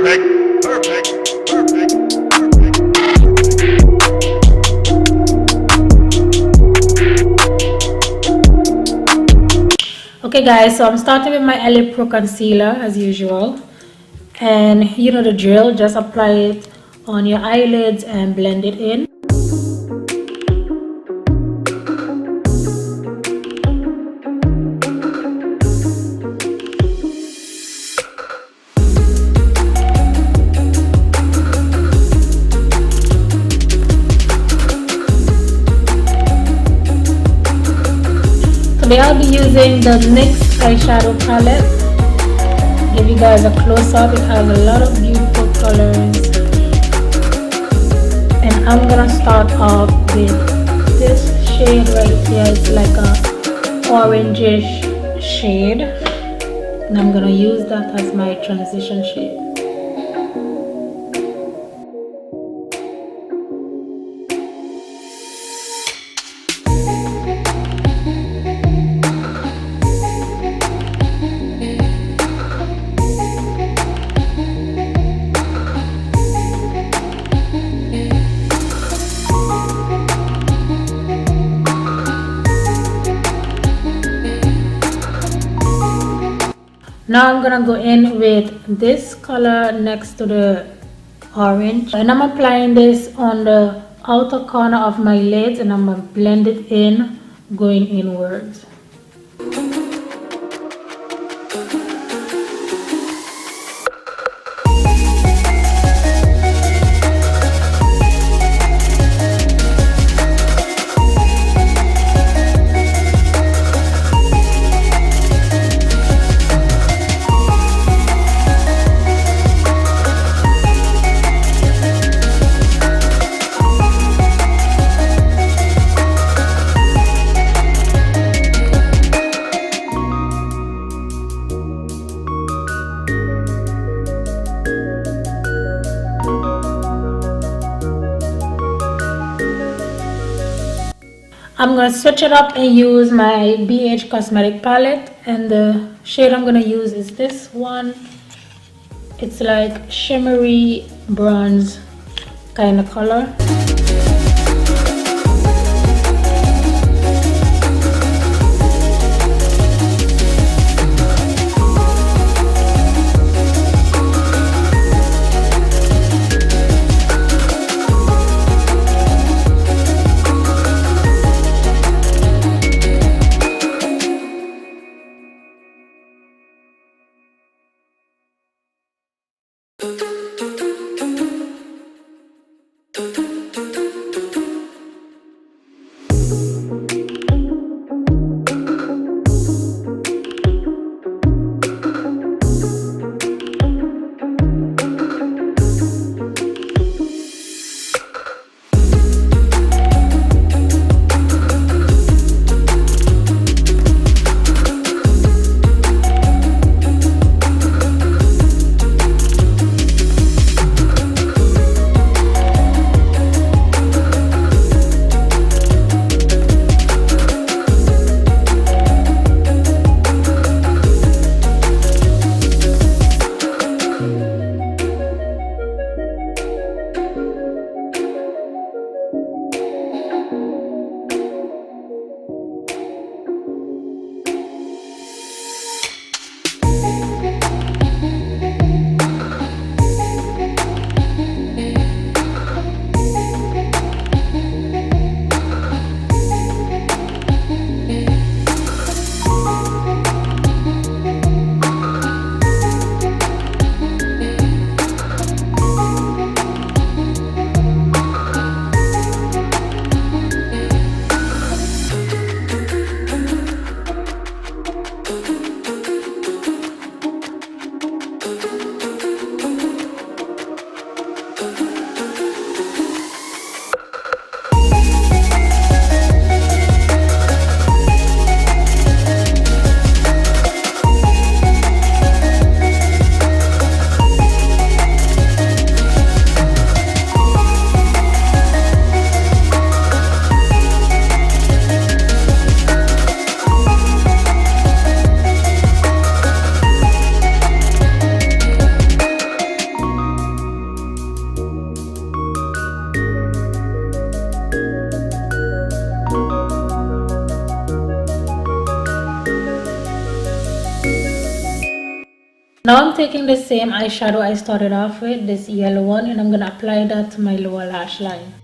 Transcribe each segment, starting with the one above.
Okay guys, so I'm starting with my LA Pro concealer as usual, and you know the drill, just apply it on your eyelids and blend it in. Today I'll be using the NYX eyeshadow palette. Give you guys a close-up. It has a lot of beautiful colors, and I'm gonna start off with this shade right here. It's like a orangish shade, and I'm gonna use that as my transition shade. Now I'm gonna go in with this color next to the orange, and I'm applying this on the outer corner of my lids, and I'm gonna blend it in, going inwards. I'm going to switch it up and use my BH Cosmetic palette, and the shade I'm going to use is this one. It's like shimmery bronze kind of color. Now I'm taking the same eyeshadow I started off with, this yellow one, and I'm going to apply that to my lower lash line.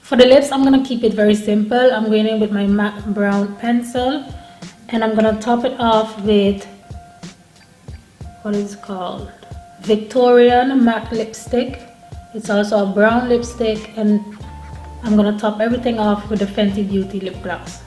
For the lips, I'm going to keep it very simple. I'm going in with my matte brown pencil, and I'm going to top it off with, what is it called? Victorian matte lipstick. It's also a brown lipstick, and I'm going to top everything off with the Fenty Beauty lip gloss.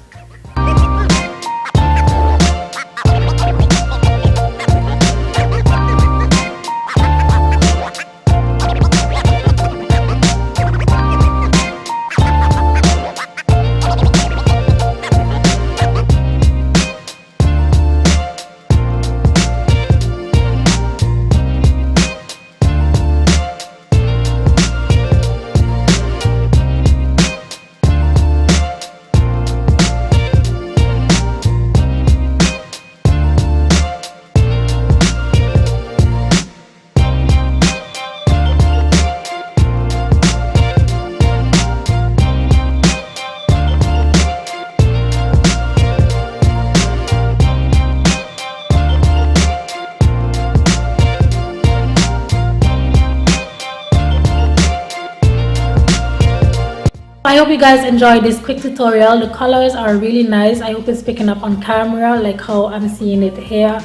I hope you guys enjoyed this quick tutorial. The colors are really nice. I hope it's picking up on camera like how I'm seeing it here.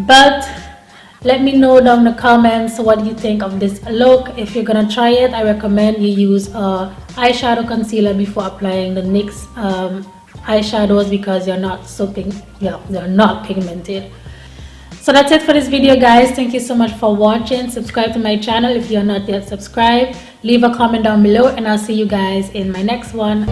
But let me know down in the comments what you think of this look. If you're gonna try it, I recommend you use a eyeshadow concealer before applying the NYX eyeshadows, because they're not pigmented. So that's it for this video, guys. Thank you so much for watching. Subscribe to my channel if you're not yet subscribed. Leave a comment down below, and I'll see you guys in my next one.